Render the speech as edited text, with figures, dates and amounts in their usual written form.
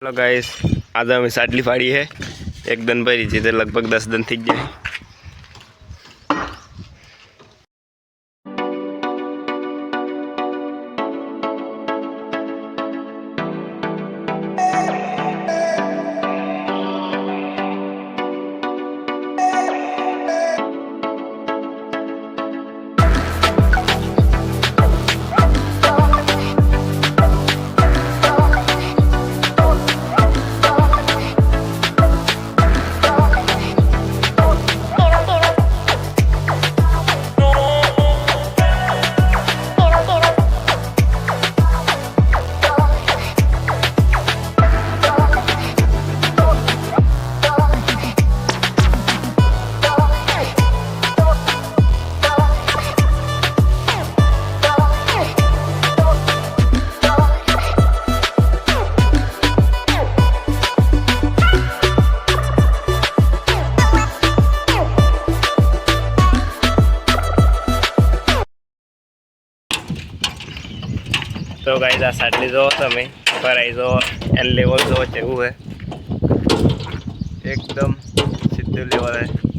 Hello guys, आज हमें साटली फाड़ी है। एक दिन भरी थी तो लगभग 10 दिन थी गए। तो गाइस आ साटली जो तमे भराई जो एन लेवल जो है एकदम सीधું लेवल है।